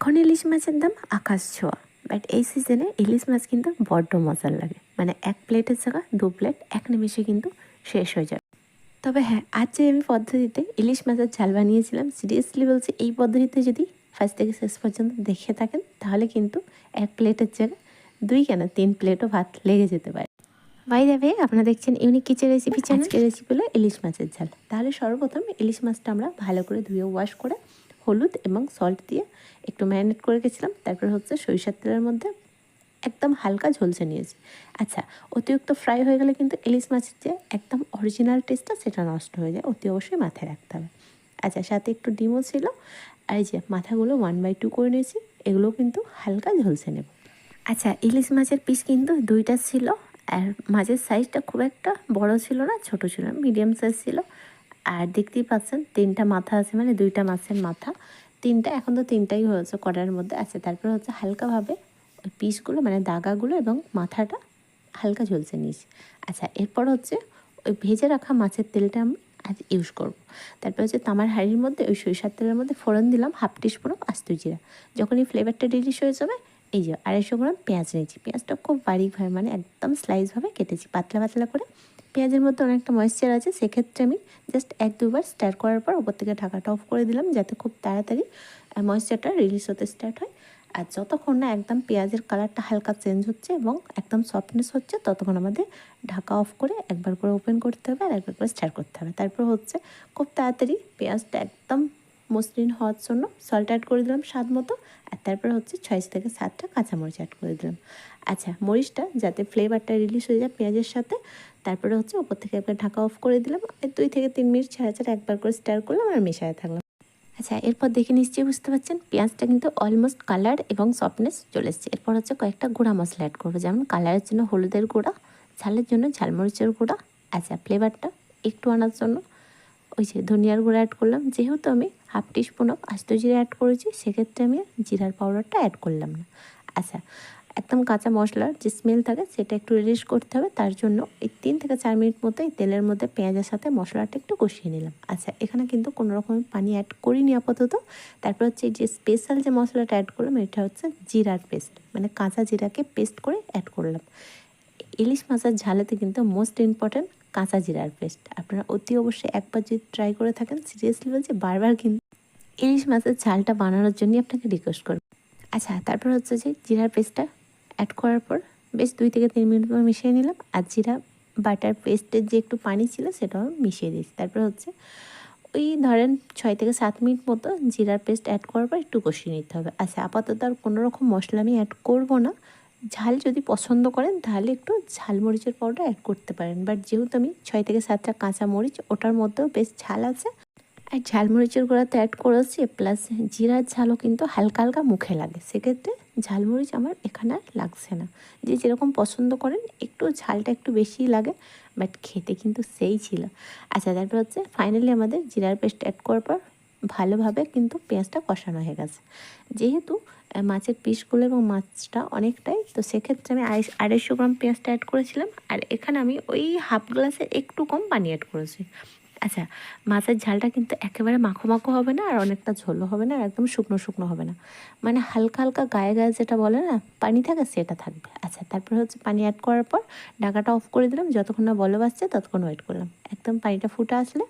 এখন ইলিশ মাছের দাম আকাশ ছোঁয়া, বাট এই সিজনে ইলিশ মাছ কিন্তু বড্ড মজার লাগে। মানে এক প্লেটের জায়গা 2 প্লেট এক নিমেষে কিন্তু শেষ হয়ে যাবে। তবে হ্যাঁ, আজ যে আমি পদ্ধতিতে ইলিশ মাছের ঝাল বানিয়েছিলাম, সিরিয়াসলি বলছি এই পদ্ধতিতে যদি ফার্স্ট থেকে শেষ পর্যন্ত দেখে থাকেন তাহলে কিন্তু এক প্লেটের জায়গায় 2 কেন 3 প্লেটও ভাত লেগে যেতে পারে। বাই দ্য ওয়ে, আপনারা দেখছেন ইউনিক কিচেন রেসিপি চ্যানেল। আজকের রেসিপি হলো ইলিশ মাছের ঝাল। তাহলে সর্বপ্রথম ইলিশ মাছটা আমরা ভালো করে ধুয়ে ওয়াশ করে হলুদ এবং সল্ট দিয়ে একটু ম্যারিনেট করে রেখেছিলাম। তারপর হচ্ছে সরিষার তেলের মধ্যে একদম হালকা ঝলসে নিয়েছি। আচ্ছা, অতিরিক্ত ফ্রাই হয়ে গেলে কিন্তু ইলিশ মাছের যে একদম অরিজিনাল টেস্টটা সেটা নষ্ট হয়ে যায়, অতি অবশ্যই মাথায় রাখতে হবে। আচ্ছা, সাথে একটু ডিমও ছিল। আর এই যে মাথাগুলো 1/2 করে নিয়েছি, এগুলো কিন্তু হালকা ঝলসে নেব। আচ্ছা, ইলিশ মাছের পিস কিন্তু 2টা ছিল। আর মাছের সাইজটা খুব একটা বড় ছিল না, ছোট ছিল, মিডিয়াম সাইজ ছিল। আর দেখতেই পাচ্ছেন 3টা মাথা আছে, মানে 2টা মাছের মাথা। 3টা, এখন তো 3টাই হয়েছে কড়াইয়ের মধ্যে। আচ্ছা, তারপর হচ্ছে হালকাভাবে ওই পিসগুলো মানে দাগাগুলো এবং মাথাটা হালকা ঝলসে নিয়েছি। আচ্ছা, এরপর হচ্ছে ওই ভেজে রাখা মাছের তেলটা আমি আজ ইউজ করব। তারপর হচ্ছে তামার হাঁড়ির মধ্যে ওই সরিষার তেলের মধ্যে ফোড়ন দিলাম 1/2 টিস্পুন আস্ত জিরা। যখন এই ফ্লেভারটা ডিলিশ হয়ে যাবে, এই যে 250 গ্রাম পেঁয়াজ নিয়েছি। পেঁয়াজটা খুব বারিকভাবে মানে একদম স্লাইসভাবে কেটেছি, পাতলা পাতলা করে। পেঁয়াজের মধ্যে অনেকটা ময়েশ্চার আছে, সেক্ষেত্রে আমি জাস্ট 1-2 বার স্টার করার পর ওপর থেকে ঢাকাটা অফ করে দিলাম, যাতে খুব তাড়াতাড়ি ময়েশ্চারটা রিলিজ হতে স্টার্ট হয়। আর যতক্ষণ না একদম পেঁয়াজের কালারটা হালকা চেঞ্জ হচ্ছে এবং একদম সফটনেস হচ্ছে, ততক্ষণ আমাদের ঢাকা অফ করে একবার করে ওপেন করতে হবে আর একবার করে স্টার করতে হবে। তারপর হচ্ছে খুব তাড়াতাড়ি পেঁয়াজটা একদম মসৃণ হওয়ার জন্য সল্ট অ্যাড করে দিলাম স্বাদ মতো। আর তারপরে হচ্ছে 6 থেকে 7টা কাঁচামরিচ অ্যাড করে দিলাম। আচ্ছা, মরিচটা যাতে ফ্লেভারটা রিলিজ হয়ে যায় পেঁয়াজের সাথে, তারপরে হচ্ছে ওপর থেকে একবার ঢাকা অফ করে দিলাম। 2 থেকে 3 মিনিট ছাড়া ছাড়া একবার করে স্টার করলাম আর মেশাতে থাকলাম। আচ্ছা, এরপর দেখে নিশ্চয়ই বুঝতে পারছেন পেঁয়াজটা কিন্তু অলমোস্ট কালার এবং সফটনেস চলে এসছে। এরপর হচ্ছে কয়েকটা গুঁড়া মশলা অ্যাড করবো, যেমন কালারের জন্য হলুদের গুঁড়া, ঝালের জন্য ঝালমরিচের গুঁড়া। আচ্ছা, ফ্লেভারটা একটু আনার জন্য ওই যে ধনিয়ার গুঁড়া অ্যাড করলাম। যেহেতু আমি 1/2 টিস্পুন আস্ত জিরা অ্যাড করেছি, সেক্ষেত্রে আমি জিরার পাউডারটা অ্যাড করলাম না। আচ্ছা, একদম কাঁচা মশলার যে স্মেল থাকে সেটা একটু রিলিজ করতে হবে, তার জন্য এই 3 থেকে 4 মিনিট মতো এই তেলের মধ্যে পেঁয়াজের সাথে মশলাটা একটু কষিয়ে নিলাম। আচ্ছা, এখানে কিন্তু কোনো রকম পানি অ্যাড করিনি আপাতত। তারপর হচ্ছে যে স্পেশাল যে মশলাটা অ্যাড করলাম, এটা হচ্ছে জিরার পেস্ট, মানে কাঁচা জিরাকে পেস্ট করে অ্যাড করলাম। ইলিশ মাছের ঝালেতে কিন্তু মোস্ট ইম্পর্ট্যান্ট কাঁচা জিরার পেস্ট। আপনারা অতি অবশ্যই একবার যদি ট্রাই করে থাকেন, সিরিয়াসলি বলছি বারবার কিন্তু ইলিশ মাছের ঝালটা বানানোর জন্যই আপনাকে রিকোয়েস্ট করব। আচ্ছা, তারপর হচ্ছে যে জিরার পেস্টটা অ্যাড করার পর বেশ 2 থেকে 3 মিনিট পর মিশিয়ে নিলাম। আর জিরা বাটার পেস্টের যে একটু পানি ছিল সেটাও মিশিয়ে দিয়েছি। তারপর হচ্ছে ওই ধরেন 6 থেকে 7 মিনিট মতো জিরার পেস্ট অ্যাড করার পর একটু কষিয়ে নিতে হবে। আচ্ছা, আপাতত আর কোনো রকম মশলা আমি অ্যাড করবো না। ঝাল যদি পছন্দ করেন তাহলে একটু ঝালমরিচের পাউডার অ্যাড করতে পারেন, বাট যেহেতু আমি 6 থেকে 7টা কাঁচা মরিচ, ওটার মধ্যেও বেশ ঝাল আছে। আর ঝালমরিচের গুঁড়া তো অ্যাড করেছি, প্লাস জিরার ঝালও কিন্তু হালকা হালকা মুখে লাগে, সেক্ষেত্রে ঝালমরিচ আমার এখানে আর লাগছে না। যে যেরকম পছন্দ করেন, একটু ঝালটা একটু বেশিই লাগে, বাট খেতে কিন্তু সেই ছিল। আচ্ছা, তারপর হচ্ছে ফাইনালি আমাদের জিরার পেস্ট অ্যাড করার পর ভালোভাবে কিন্তু পেঁয়াজটা কষানো হয়ে গেছে। যেহেতু মাছের পিসগুলো এবং মাছটা অনেকটাই, তো সেক্ষেত্রে আমি 250 গ্রাম পেঁয়াজটা অ্যাড করেছিলাম। আর এখানে আমি ওই হাফ গ্লাসের একটু কম পানি অ্যাড করেছি। আচ্ছা, মাছের ঝালটা কিন্তু একেবারে মাখো মাখো হবে না, আর অনেকটা ঝোলও হবে না, আর একদম শুকনো শুকনো হবে না, মানে হালকা হালকা গায়ে গায়ে যেটা বলে না পানি থাকে সেটা থাকবে। আচ্ছা, তারপরে হচ্ছে পানি অ্যাড করার পর ঢাকাটা অফ করে দিলাম। যতক্ষণ না বলক আসছে ততক্ষণ ওয়েট করলাম। একদম পানিটা ফুটে আসলে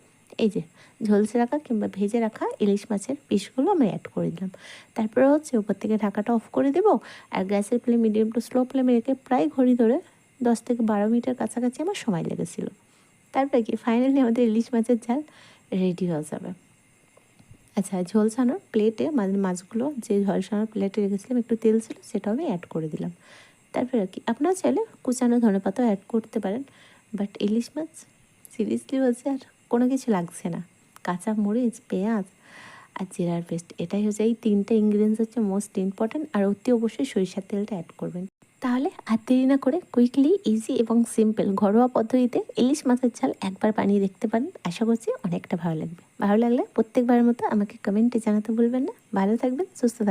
এই যে ঝলসে রাখা কিংবা ভেজে রাখা ইলিশ মাছের পিসগুলো আমি অ্যাড করে দিলাম। তারপরে হচ্ছে উপর থেকে ঢাকাটা অফ করে দেবো। আর গ্যাসের ফ্লেম মিডিয়াম টু স্লো ফ্লেমে রেখে প্রায় ঘড়ি ধরে 10 থেকে 12 মিনিটের কাছাকাছি আমার সময় লেগেছিলো। তারপরে কি ফাইনালি আমাদের ইলিশ মাছের ঝাল রেডি হয়ে যাবে। আচ্ছা, ঝোলসানোর প্লেটে মানে মাছগুলো যে ঝলসানোর প্লেটে রেখেছিলাম একটু তেল ছিল, সেটাও আমি অ্যাড করে দিলাম। তারপরে কি আপনারা চাইলে কুচানো ধনেপাতাও অ্যাড করতে পারেন, বাট ইলিশ মাছ সিরিয়াসলি বলছে আর কোনো কিছু লাগছে না। কাঁচা মরিচ, পেঁয়াজ আর জিরার পেস্ট, এটাই হচ্ছে এই 3টে ইনগ্রিডিয়েন্টস হচ্ছে মোস্ট ইম্পর্ট্যান্ট। আর অতি অবশ্যই সরিষার তেলটা অ্যাড করবেন। তাহলে আর দেরি না করে কুইকলি, ইজি এবং সিম্পল ঘরোয়া পদ্ধতিতে ইলিশ মাছের ঝাল একবার বানিয়ে দেখতে পারেন। আশা করছি অনেকটা ভালো লাগবে। ভালো লাগলে প্রত্যেকবারের মতো আমাকে কমেন্টে জানাতে ভুলবেন না। ভালো থাকবেন, সুস্থ থাকবেন।